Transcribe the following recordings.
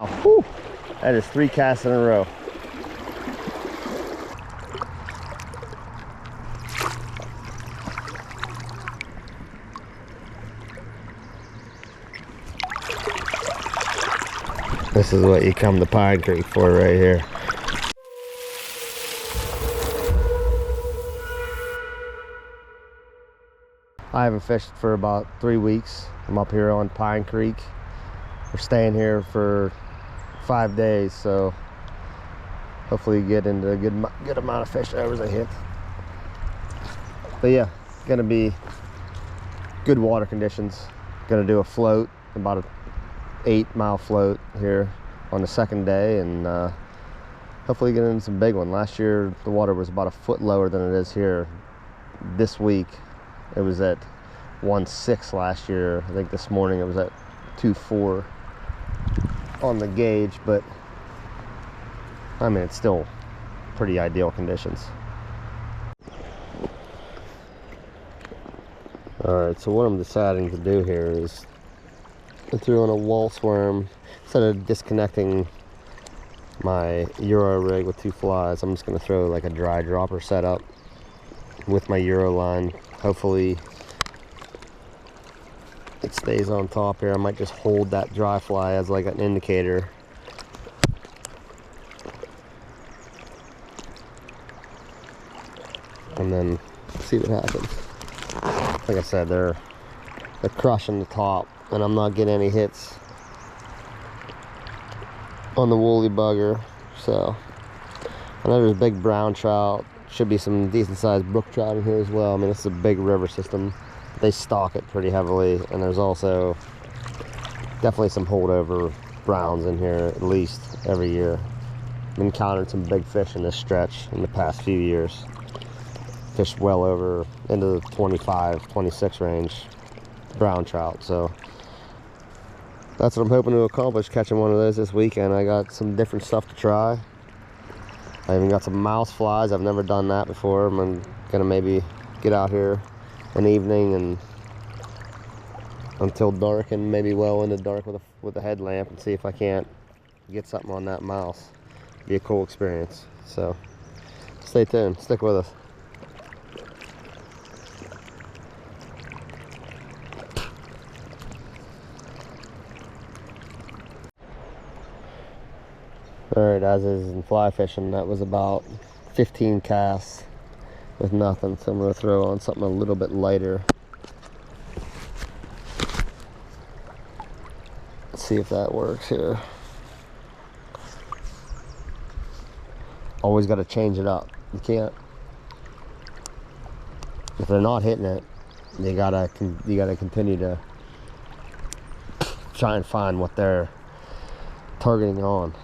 Whew, that is 3 casts in a row. This is what you come to Pine Creek for right here. I haven't fished for about 3 weeks. I'm up here on Pine Creek. We're staying here for 5 days, so hopefully get into a good amount of fish as I hit. But yeah, gonna be good water conditions. Gonna do a float, about a 8-mile float here on the second day, and hopefully get in some big one. Last year the water was about a foot lower than it is here. This week it was at 1.6 last year. I think this morning it was at 2.4 on the gauge, but I mean it's still pretty ideal conditions. Alright, so what I'm deciding to do here is I threw in a waltz worm. Instead of disconnecting my Euro rig with 2 flies, I'm just going to throw like a dry dropper setup with my Euro line. Hopefully it stays on top here. I might just hold that dry fly as like an indicator. And then see what happens. Like I said, they're crushing the top, and I'm not getting any hits on the woolly bugger. So I know there's big brown trout, should be some decent sized brook trout in here as well. I mean, this is a big river system. They stock it pretty heavily, and there's also definitely some holdover browns in here at least every year. I've encountered some big fish in this stretch in the past few years. Fished well over into the 25, 26 range brown trout. So that's what I'm hoping to accomplish, catching one of those this weekend. I got some different stuff to try. I even got some mouse flies. I've never done that before. I'm gonna maybe get out here an evening and until dark, and maybe well into dark with a headlamp, and see if I can't get something on that mouse. Be a cool experience. So stay tuned, stick with us. Alright, as is in fly fishing, that was about 15 casts with nothing, so I'm going to throw on something a little bit lighter. Let's see if that works here. Always got to change it up. You can't, if they're not hitting it, you gotta continue to try and find what they're targeting on.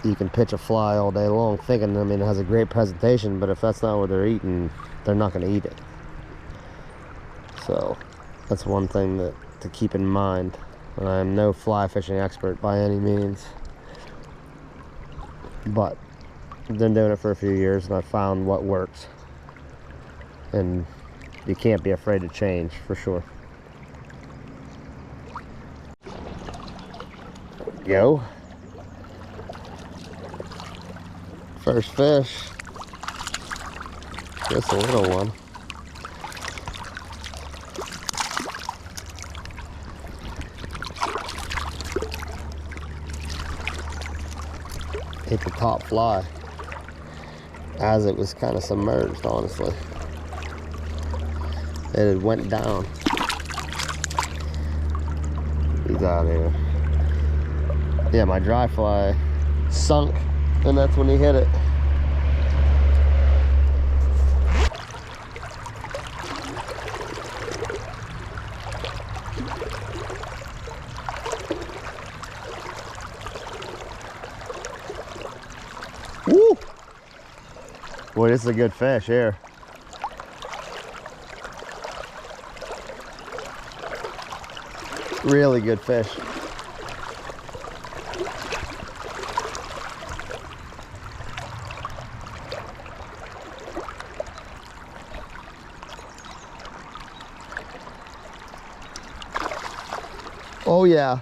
You can pitch a fly all day long thinking, I mean, it has a great presentation, but if that's not what they're eating, they're not going to eat it. So that's one thing to keep in mind. And I'm no fly fishing expert by any means, but I've been doing it for a few years, and I've found what works. And you can't be afraid to change, for sure. Go. First fish. Just a little one. Hit the top fly as it was kind of submerged, honestly. It had went down. He's out here. Yeah, my dry fly sunk, and that's when he hit it. Woo! Boy, this is a good fish here. Really good fish. Oh yeah,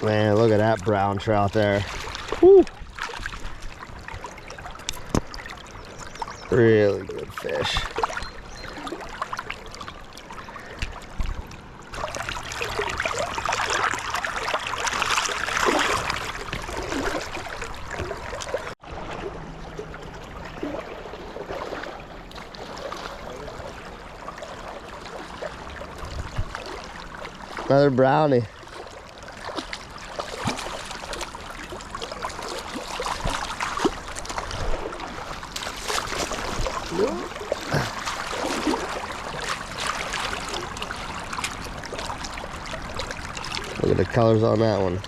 Man, look at that brown trout there. Woo. Really good fish. Another brownie. Look at the colors on that one.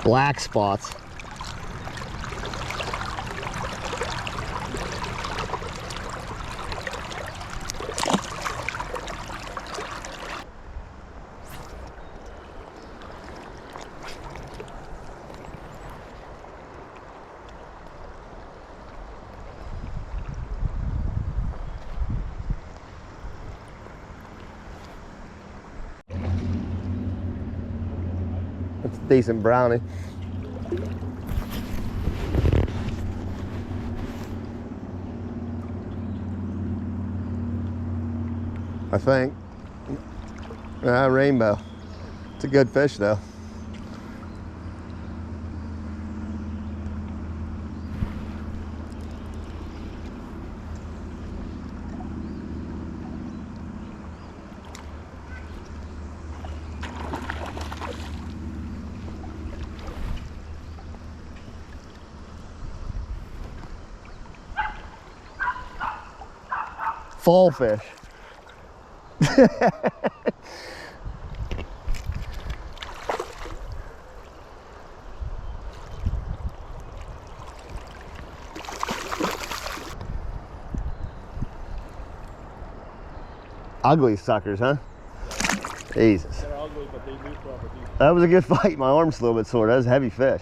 Black spots. That's a decent brownie. I think. Rainbow. It's a good fish though. Fall fish. Ugly suckers, huh? Jesus. They're ugly, but they do property. That was a good fight. My arm's a little bit sore. That was a heavy fish.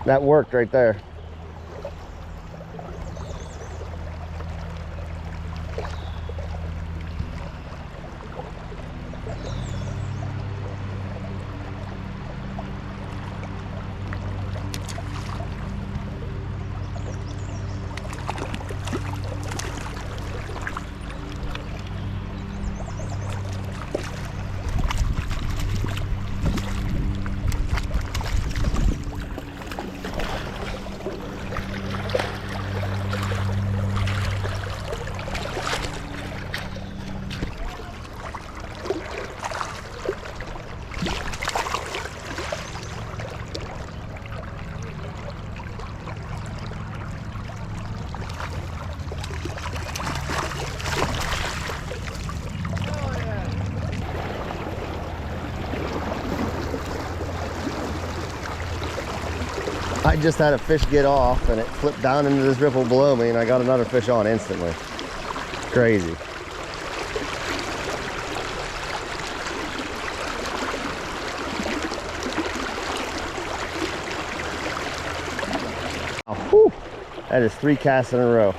That worked right there. I just had a fish get off and it flipped down into this ripple below me and I got another fish on instantly. Crazy. Oh, whew. That is 3 casts in a row.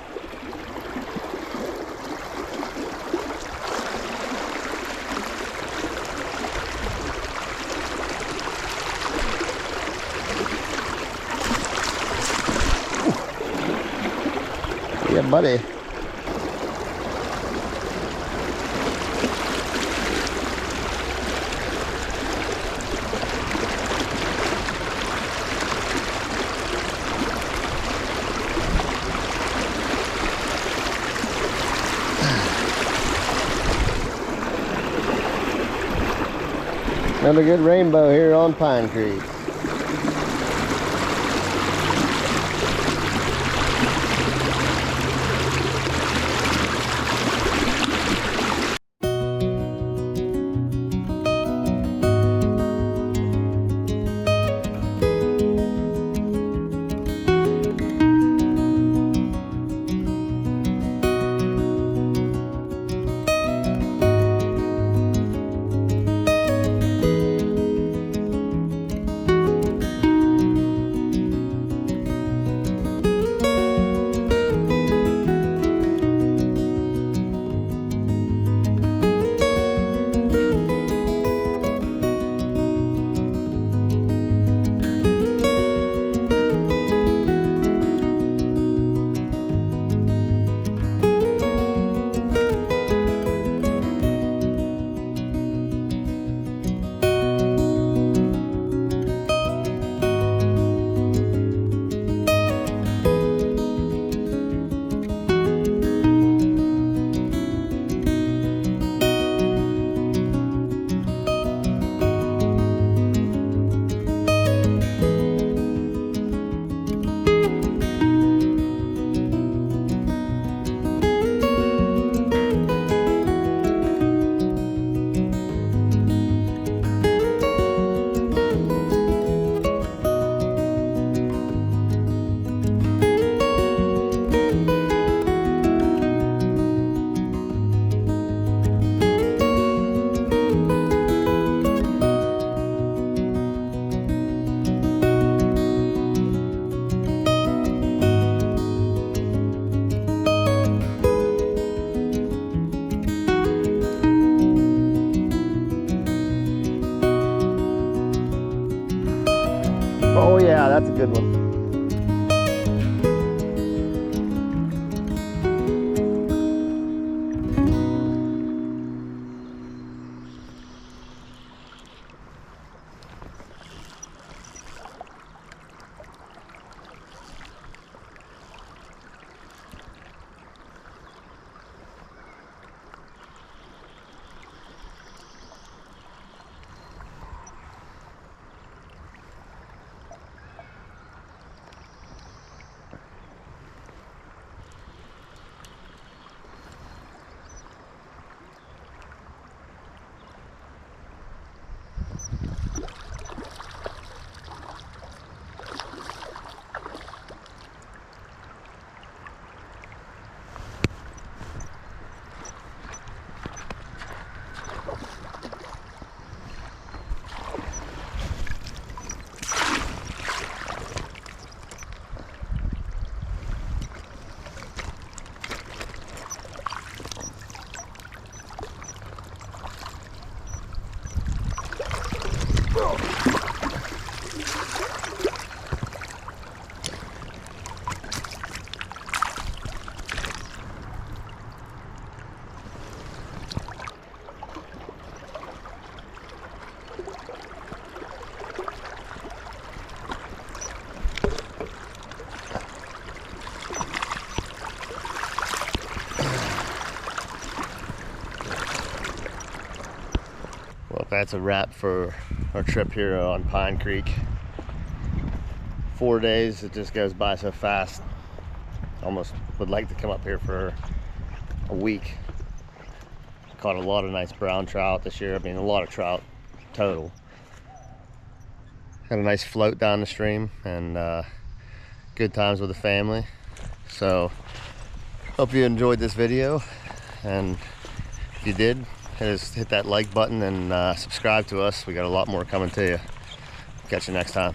Yeah, buddy. Another good rainbow here on Pine Creek. Oh yeah, that's a good one. Well, that's a wrap for our trip here on Pine Creek. 4 days, it just goes by so fast. Almost would like to come up here for a week. Caught a lot of nice brown trout this year. I mean, a lot of trout total. Had a nice float down the stream and good times with the family. So hope you enjoyed this video, and if you did, hit that like button and subscribe to us. We got a lot more coming to you. Catch you next time.